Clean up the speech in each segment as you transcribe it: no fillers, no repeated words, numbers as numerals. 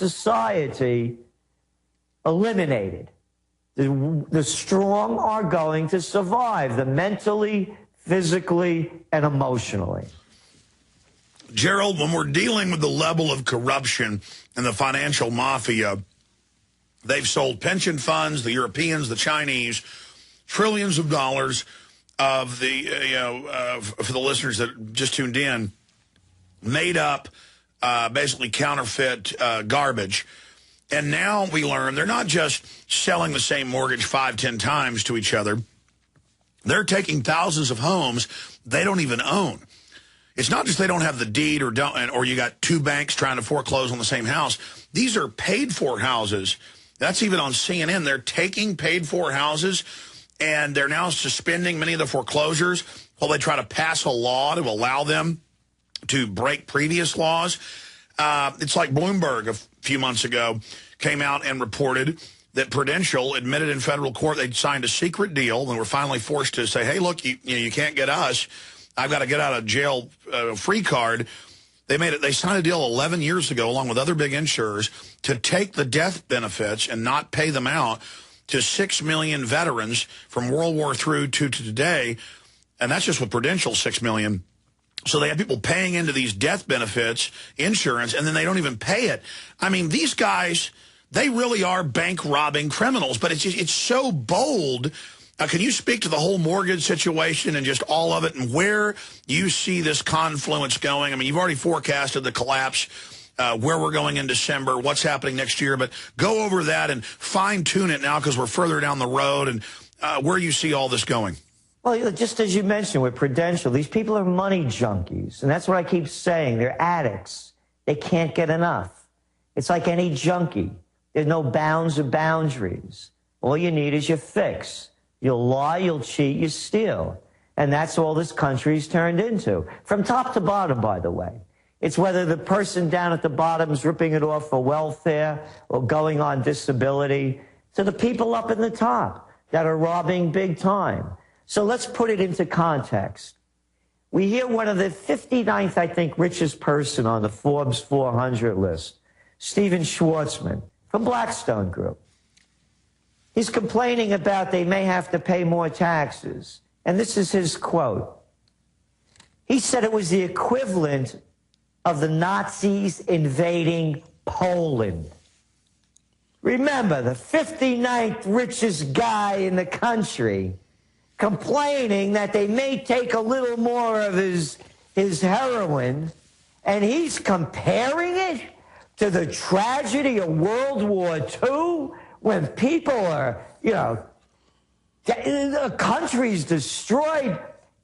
society eliminated. The strong are going to survive, the mentally, physically, and emotionally. Gerald, when we're dealing with the level of corruption and the financial mafia, they've sold pension funds, the Europeans, the Chinese, trillions of dollars of the, for the listeners that just tuned in, made up basically counterfeit garbage. And now we learn they're not just selling the same mortgage 5, 10 times to each other. They're taking thousands of homes they don't even own. It's not just they don't have the deed or you got two banks trying to foreclose on the same house. These are paid-for houses. That's even on CNN. They're taking paid-for houses, and they're now suspending many of the foreclosures while they try to pass a law to allow them to break previous laws. It's like Bloomberg a few months ago came out and reported that Prudential admitted in federal court they'd signed a secret deal and were finally forced to say, hey, look, you can't get us. I've got to get out of jail free card. They signed a deal 11 years ago along with other big insurers to take the death benefits and not pay them out to 6 million veterans from World War III to today. And that's just with Prudential, 6 million. So they have people paying into these death benefits, insurance, and then they don't even pay it. I mean, these guys, they really are bank-robbing criminals, but it's so bold. Can you speak to the whole mortgage situation and just all of it and where you see this confluence going? I mean, you've already forecasted the collapse, where we're going in December, what's happening next year, but go over that and fine-tune it now because we're further down the road and where you see all this going. Well, just as you mentioned with Prudential, these people are money junkies, and that's what I keep saying. They're addicts. They can't get enough. It's like any junkie. There's no bounds or boundaries. All you need is your fix. You'll lie, you'll cheat, you steal. And that's all this country's turned into. From top to bottom, by the way. It's whether the person down at the bottom is ripping it off for welfare or going on disability, to the people up in the top that are robbing big time. So let's put it into context. We hear one of the 59th, I think, richest person on the Forbes 400 list, Stephen Schwarzman from Blackstone Group. He's complaining about they may have to pay more taxes. And this is his quote. He said it was the equivalent of the Nazis invading Poland. Remember, the 59th richest guy in the country complaining that they may take a little more of his heroin, and he's comparing it to the tragedy of World War II when people are, the country's destroyed,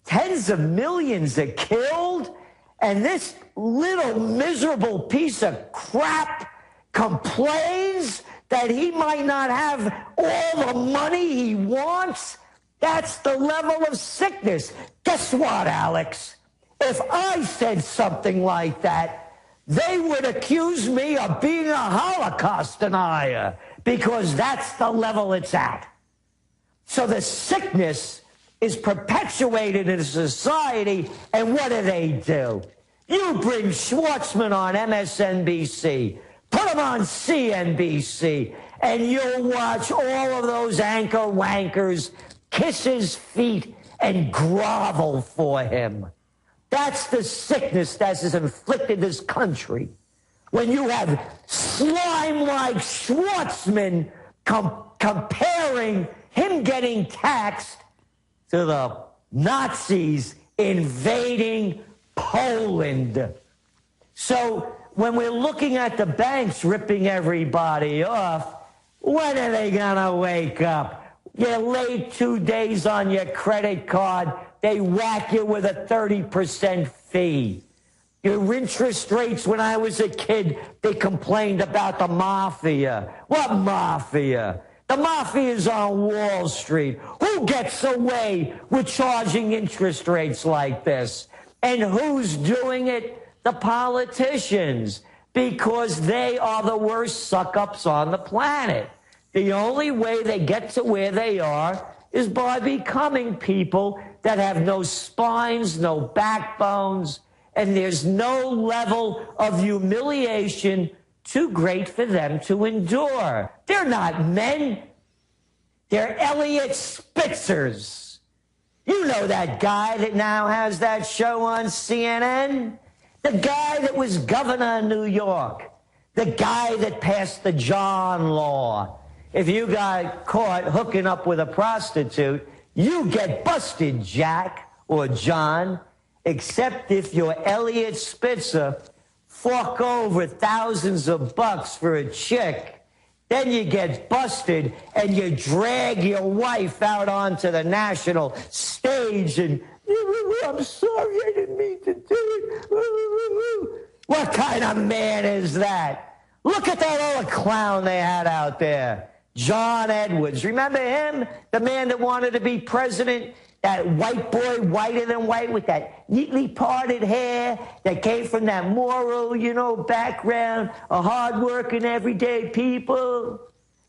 tens of millions are killed, and this little miserable piece of crap complains that he might not have all the money he wants. That's the level of sickness. Guess what, Alex? If I said something like that, they would accuse me of being a Holocaust denier because that's the level it's at. So the sickness is perpetuated in society, and what do? You bring Schwarzman on MSNBC, put him on CNBC, and you'll watch all of those anchor wankers kiss his feet and grovel for him. That's the sickness that has inflicted this country. When you have slime like Schwarzman comparing him getting taxed to the Nazis invading Poland. So when we're looking at the banks ripping everybody off, when are they gonna wake up? You're late 2 days on your credit card, they whack you with a 30% fee. Your interest rates, when I was a kid, they complained about the mafia. What mafia? The mafia's on Wall Street. Who gets away with charging interest rates like this? And who's doing it? The politicians. Because they are the worst suck-ups on the planet. The only way they get to where they are is by becoming people that have no spines, no backbones, and there's no level of humiliation too great for them to endure. They're not men. They're Elliot Spitzers. You know that guy that now has that show on CNN? The guy that was governor of New York. The guy that passed the John Law. If you got caught hooking up with a prostitute, you get busted, Jack or John. Except if you're Elliot Spitzer, fork over thousands of bucks for a chick. Then you get busted and you drag your wife out onto the national stage and, I'm sorry, I didn't mean to do it. What kind of man is that? Look at that old clown they had out there. John Edwards. Remember him? The man that wanted to be president? That white boy, whiter than white, with that neatly parted hair that came from that moral, background of hard-working, everyday people.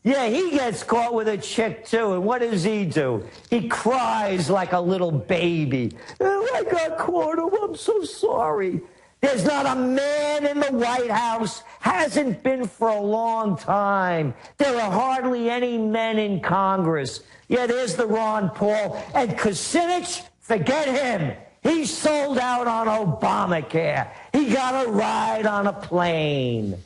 Yeah, he gets caught with a chick, too, and what does he do? He cries like a little baby. Oh, I got caught. Oh, I'm so sorry. There's not a man in the White House, hasn't been for a long time. There are hardly any men in Congress. Yeah, there's the Ron Paul. And Kucinich, forget him. He sold out on Obamacare. He got a ride on a plane.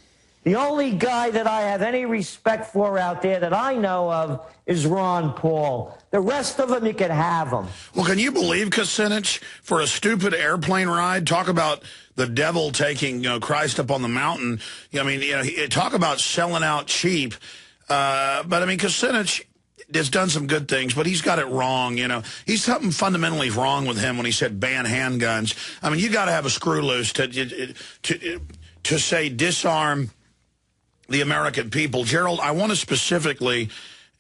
The only guy that I have any respect for out there that I know of is Ron Paul. The rest of them, you can have them. Well, can you believe Kucinich for a stupid airplane ride? Talk about the devil taking Christ up on the mountain. I mean, talk about selling out cheap. But, I mean, Kucinich has done some good things, but he's got it wrong, He's something fundamentally wrong with him when he said ban handguns. I mean, you got to have a screw loose to say disarm the American people. Gerald, I want to specifically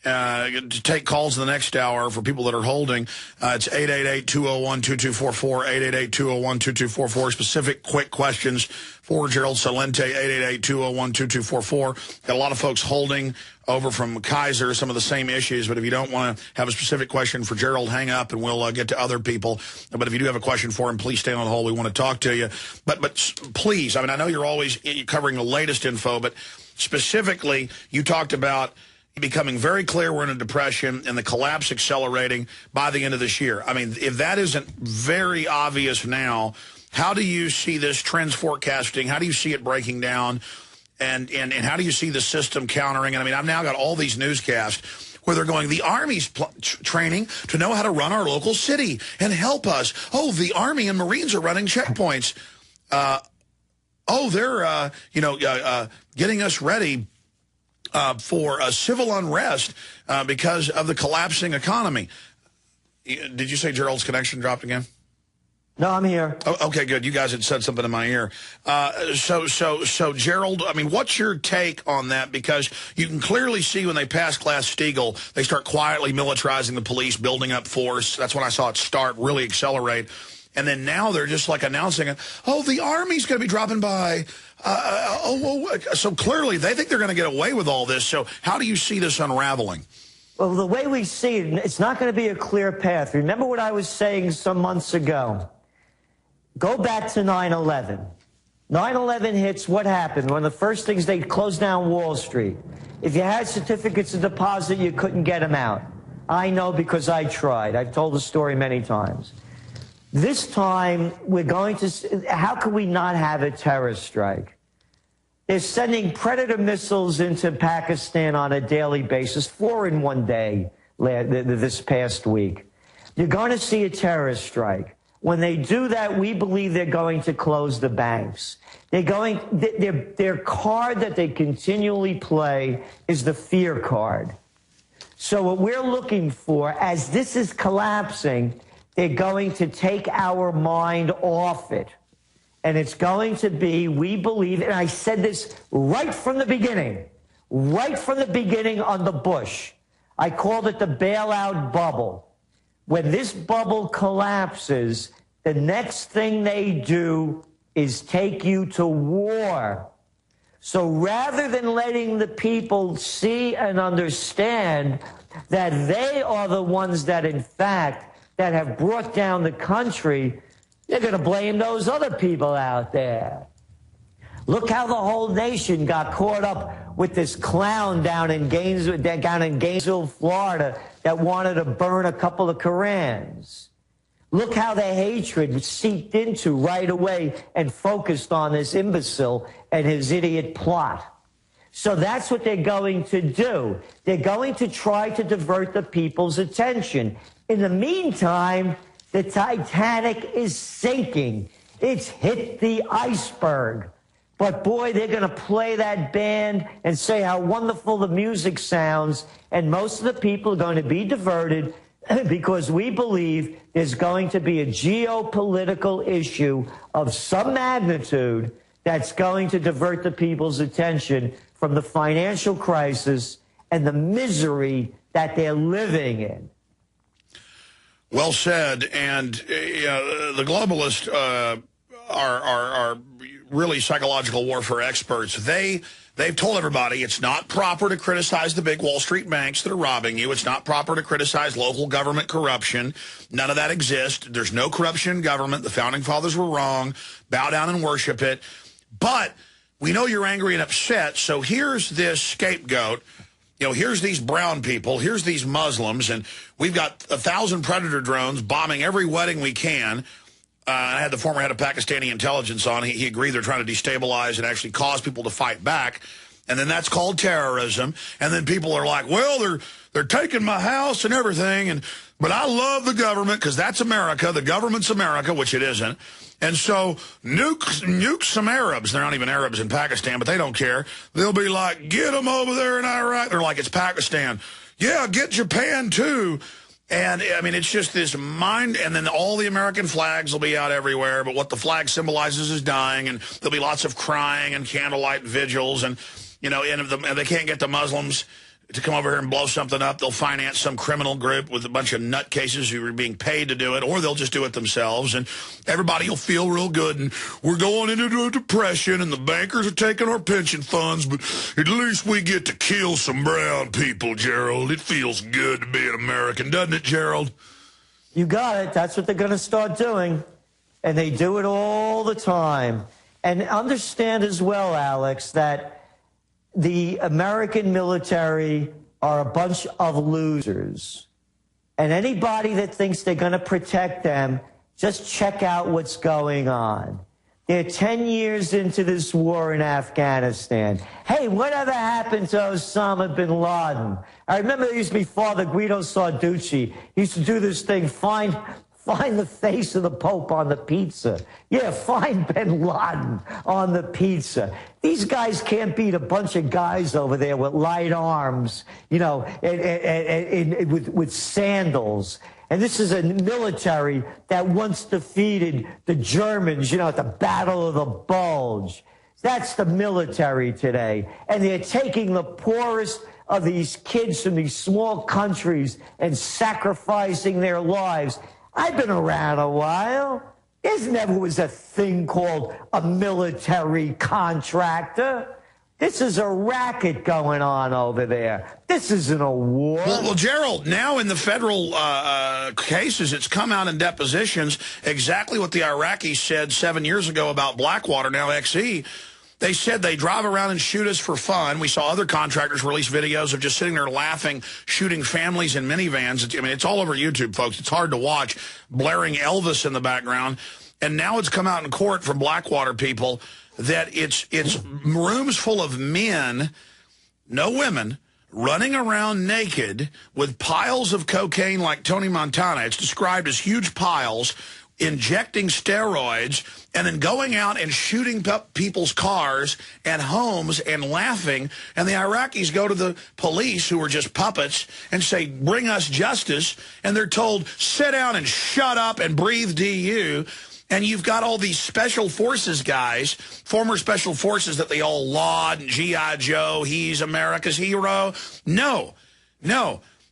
to take calls in the next hour for people that are holding. It's 888-201-2244, 888-201-2244. Specific, quick questions for Gerald Celente, 888-201-2244. Got a lot of folks holding over from Keiser, some of the same issues, but if you don't want to have a specific question for Gerald, hang up and we'll get to other people. But if you do have a question for him, please stay on the hold. We want to talk to you. But please, I mean, I know you're always covering the latest info, but specifically, you talked about becoming very clear we're in a depression and the collapse accelerating by the end of this year. I mean, if that isn't very obvious now, how do you see this trends forecasting? How do you see it breaking down? And how do you see the system countering? And I mean, I've now got all these newscasts where they're going, the Army's training to know how to run our local city and help us. Oh, the Army and Marines are running checkpoints. They're, getting us ready for civil unrest because of the collapsing economy. Did you say Gerald's connection dropped again? No, I'm here. Oh, okay, good. You guys had said something in my ear. So Gerald, I mean, what's your take on that? Because you can clearly see when they pass Glass-Steagall, they start quietly militarizing the police, building up force. That's when I saw it start, really accelerate. And then now they're just like announcing, the Army's going to be dropping by. So clearly they think they're going to get away with all this. So how do you see this unraveling? Well, the way we see it, it's not going to be a clear path. Remember what I was saying some months ago. Go back to 9/11. 9/11 hits, what happened? One of the first things, they closed down Wall Street. If you had certificates of deposit, you couldn't get them out. I know because I tried. I've told the story many times. This time, we're going to, how can we not have a terror strike? They're sending Predator missiles into Pakistan on a daily basis, 4 in one day this past week. You're going to see a terrorist strike. When they do that, we believe they're going to close the banks. Their card that they continually play is the fear card. So what we're looking for, as this is collapsing, they're going to take our mind off it. And it's going to be, we believe, and I said this right from the beginning on the Bush. I called it the bailout bubble. When this bubble collapses, the next thing they do is take you to war. So rather than letting the people see and understand that they are the ones that, in fact, that have brought down the country, they're going to blame those other people out there. Look how the whole nation got caught up with this clown down in Gainesville, Florida, that wanted to burn a couple of Korans. Look how the hatred seeped into right away and focused on this imbecile and his idiot plot. So that's what they're going to do. They're going to try to divert the people's attention. In the meantime, the Titanic is sinking. It's hit the iceberg. But boy, they're going to play that band and say how wonderful the music sounds, and most of the people are going to be diverted because we believe there's going to be a geopolitical issue of some magnitude that's going to divert the people's attention from the financial crisis and the misery that they're living in. Well said. And the globalists are really psychological warfare experts. They've told everybody it's not proper to criticize the big Wall Street banks that are robbing you. It's not proper to criticize local government corruption. None of that exists. There's no corruption in government. The Founding Fathers were wrong. Bow down and worship it. But we know you're angry and upset, so here's this scapegoat. You know, here's these brown people, here's these Muslims, and we've got 1,000 Predator drones bombing every wedding we can. I had the former head of Pakistani intelligence on. He agreed they're trying to destabilize and actually cause people to fight back. And then that's called terrorism. And then people are like, well, they're taking my house and everything. But I love the government because that's America. The government's America, which it isn't. And so nuke some Arabs. They're not even Arabs in Pakistan, but they don't care. They'll be like, get them over there in Iraq. They're like, it's Pakistan. Yeah, get Japan too. And, I mean, it's just this mind, and then all the American flags will be out everywhere, but what the flag symbolizes is dying, and there'll be lots of crying and candlelight vigils, and, you know, and if they can't get the Muslims to come over here and blow something up, they'll finance some criminal group with a bunch of nutcases who are being paid to do it, or they'll just do it themselves, and everybody will feel real good, and we're going into a depression, and the bankers are taking our pension funds, but at least we get to kill some brown people, Gerald. It feels good to be an American, doesn't it, Gerald? You got it. That's what they're going to start doing, and they do it all the time. And understand as well, Alex, that the American military are a bunch of losers. And anybody that thinks they're going to protect them, just check out what's going on. They're 10 years into this war in Afghanistan. Hey, whatever happened to Osama bin Laden? I remember there used to be Father Guido Sarducci. He used to do this thing, find the face of the Pope on the pizza. Yeah, find bin Laden on the pizza. These guys can't beat a bunch of guys over there with light arms, you know, with sandals. And this is a military that once defeated the Germans, you know, at the Battle of the Bulge. That's the military today. And they're taking the poorest of these kids from these small countries and sacrificing their lives. I've been around a while. There never was a thing called a military contractor. This is a racket going on over there. This isn't a war. Well, Gerald, now in the federal cases, it's come out in depositions exactly what the Iraqis said 7 years ago about Blackwater, now XE. They said they drive around and shoot us for fun. We saw other contractors release videos of just sitting there laughing, shooting families in minivans. I mean, it's all over YouTube, folks. It's hard to watch, blaring Elvis in the background. And now it's come out in court from Blackwater people that it's rooms full of men, no women, running around naked with piles of cocaine like Tony Montana. It's described as huge piles, injecting steroids, and then going out and shooting up people's cars and homes and laughing. And the Iraqis go to the police, who are just puppets, and say, bring us justice. And they're told, sit down and shut up and breathe DU. And you've got all these special forces guys, former special forces that they all laud, and G.I. Joe, he's America's hero. No.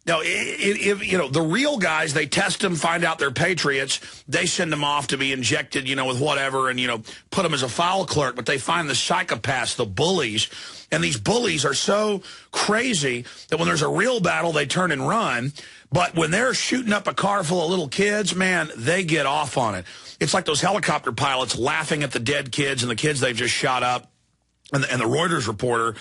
If you know, the real guys, they test them, find out they're patriots. They send them off to be injected, you know, with whatever, and, you know, put them as a file clerk. But they find the psychopaths, the bullies. And these bullies are so crazy that when there's a real battle, they turn and run. But when they're shooting up a car full of little kids, man, they get off on it. It's like those helicopter pilots laughing at the dead kids and the kids they've just shot up. and the Reuters reporter